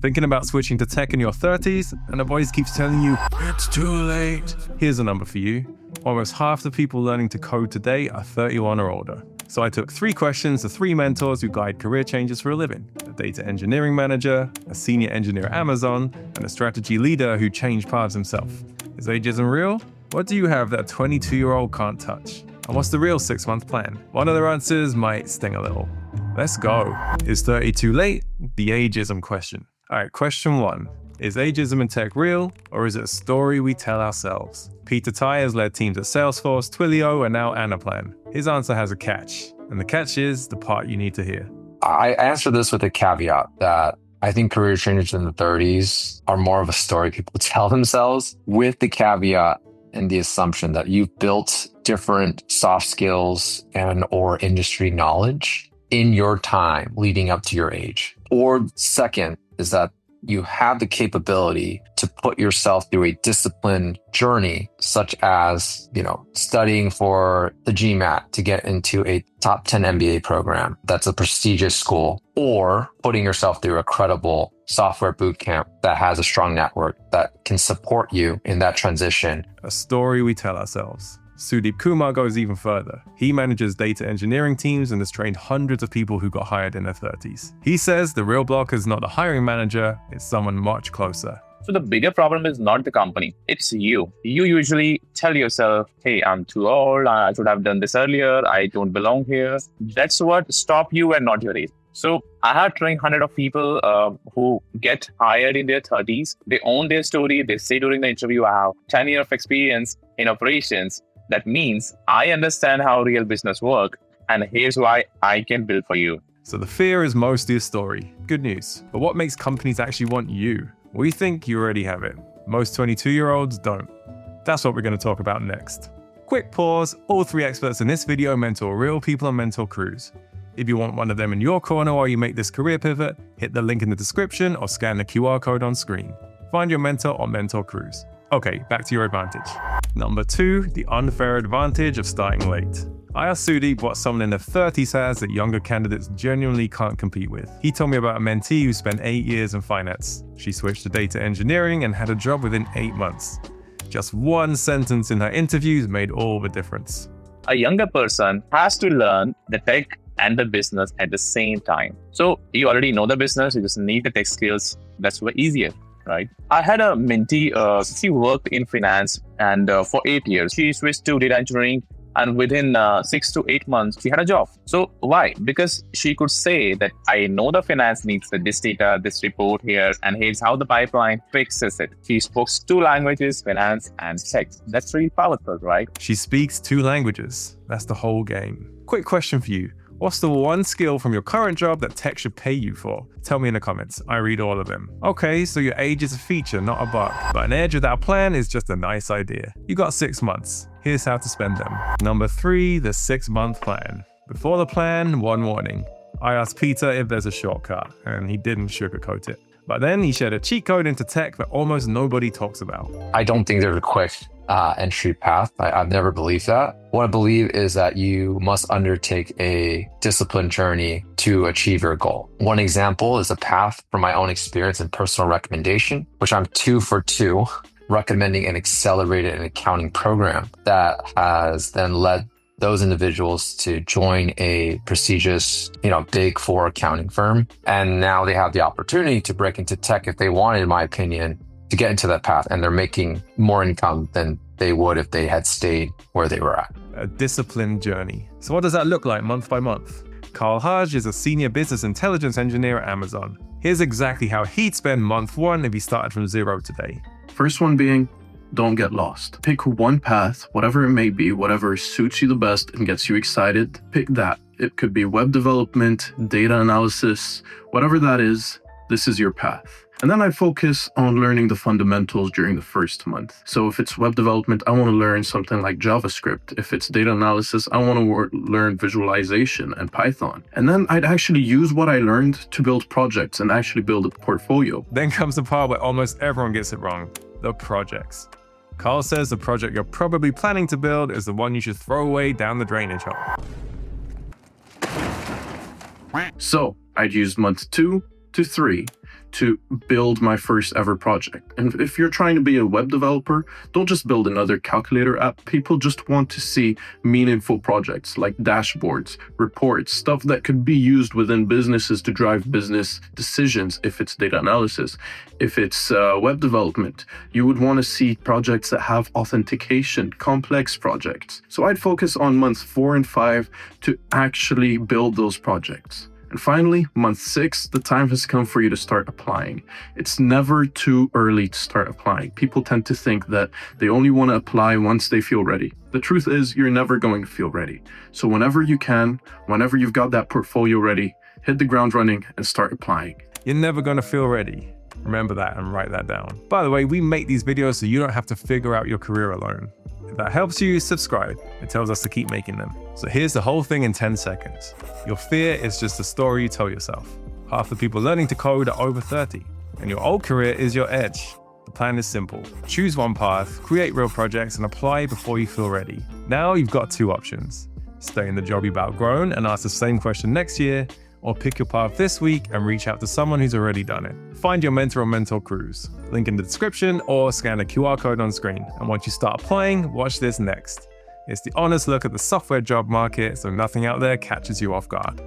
Thinking about switching to tech in your 30s, and a voice keeps telling you, it's too late. Here's a number for you. Almost half the people learning to code today are 31 or older. So I took 3 questions to 3 mentors who guide career changes for a living: a data engineering manager, a senior engineer at Amazon, and a strategy leader who changed paths himself. Is ageism real? What do you have that a 22-year-old can't touch? And what's the real 6-month plan? One of their answers might sting a little. Let's go. Is 30 too late? The ageism question. All right, question 1. Is ageism in tech real, or is it a story we tell ourselves? Peter Tai has led teams at Salesforce, Twilio, and now Anaplan. His answer has a catch, and the catch is the part you need to hear. I answer this with a caveat that I think career changes in the 30s are more of a story people tell themselves, with the caveat and the assumption that you've built different soft skills and or industry knowledge in your time leading up to your age. Or second is that you have the capability to put yourself through a disciplined journey, such as, studying for the GMAT to get into a top 10 MBA program that's a prestigious school, or putting yourself through a credible software bootcamp that has a strong network that can support you in that transition. A story we tell ourselves. Sudeep Kumar goes even further. He manages data engineering teams and has trained hundreds of people who got hired in their 30s. He says the real block is not the hiring manager, it's someone much closer. So the bigger problem is not the company, it's you. You usually tell yourself, hey, I'm too old, I should have done this earlier, I don't belong here. That's what stops you and not your age. So I have trained hundreds of people who get hired in their 30s. They own their story. They say during the interview, I have 10 years of experience in operations. That means I understand how real business works, and here's why I can build for you. So the fear is mostly a story. Good news. But what makes companies actually want you? We think you already have it. Most 22-year-olds don't. That's what we're going to talk about next. Quick pause. All 3 experts in this video mentor real people on MentorCruise. If you want one of them in your corner while you make this career pivot, hit the link in the description or scan the QR code on screen. Find your mentor on MentorCruise. Okay, back to your advantage. Number 2, the unfair advantage of starting late. I asked Sudeep what someone in their 30s has that younger candidates genuinely can't compete with. He told me about a mentee who spent 8 years in finance. She switched to data engineering and had a job within 8 months. Just one sentence in her interviews made all the difference. A younger person has to learn the tech and the business at the same time. So you already know the business, you just need the tech skills. That's way easier. Right? I had a mentee, she worked in finance and for 8 years, she switched to data engineering, and within 6 to 8 months, she had a job. So why? Because she could say that I know the finance needs this data, this report here, and here's how the pipeline fixes it. She spoke 2 languages, finance and tech. That's really powerful, right? She speaks 2 languages. That's the whole game. Quick question for you. What's the one skill from your current job that tech should pay you for? Tell me in the comments. I read all of them. Okay, so your age is a feature, not a bug. But an edge without a plan is just a nice idea. You got 6 months. Here's how to spend them. Number 3, the 6-month plan. Before the plan, one warning. I asked Peter if there's a shortcut, and he didn't sugarcoat it. But then he shared a cheat code into tech that almost nobody talks about. I don't think there's a quick entry path. I've never believed that. What I believe is that you must undertake a disciplined journey to achieve your goal. One example is a path from my own experience and personal recommendation, which I'm 2 for 2, recommending an accelerated accounting program that has then led those individuals to join a prestigious, big 4 accounting firm. And now they have the opportunity to break into tech if they wanted, in my opinion, to get into that path. And they're making more income than they would if they had stayed where they were at. A disciplined journey. So what does that look like month by month? Carl Hodge is a senior business intelligence engineer at Amazon. Here's exactly how he'd spend month 1 if he started from 0 today. First one being, don't get lost. Pick one path, whatever it may be, whatever suits you the best and gets you excited, pick that. It could be web development, data analysis, whatever that is, this is your path. And then I focus on learning the fundamentals during the first month. So if it's web development, I want to learn something like JavaScript. If it's data analysis, I want to learn visualization and Python. And then I'd actually use what I learned to build projects and actually build a portfolio. Then comes the part where almost everyone gets it wrong, the projects. Carl says the project you're probably planning to build is the one you should throw away down the drainage hole. So I'd use month 2 to 3 to build my first ever project. And if you're trying to be a web developer, don't just build another calculator app. People just want to see meaningful projects like dashboards, reports, stuff that could be used within businesses to drive business decisions. If it's data analysis, if it's web development, you would want to see projects that have authentication, complex projects. So I'd focus on months 4 and 5 to actually build those projects. And finally, month 6, the time has come for you to start applying. It's never too early to start applying. People tend to think that they only want to apply once they feel ready. The truth is, you're never going to feel ready. So whenever you can, whenever you've got that portfolio ready, hit the ground running and start applying. You're never going to feel ready. Remember that and write that down. By the way, we make these videos so you don't have to figure out your career alone. If that helps you, subscribe. It tells us to keep making them. So here's the whole thing in 10 seconds. Your fear is just a story you tell yourself. Half the people learning to code are over 30, and your old career is your edge. The plan is simple. Choose one path, create real projects, and apply before you feel ready. Now you've got 2 options. Stay in the job you've outgrown and ask the same question next year, or pick your path this week and reach out to someone who's already done it. Find your mentor on MentorCruise. Link in the description or scan the QR code on screen. And once you start applying, watch this next. It's the honest look at the software job market, so nothing out there catches you off guard.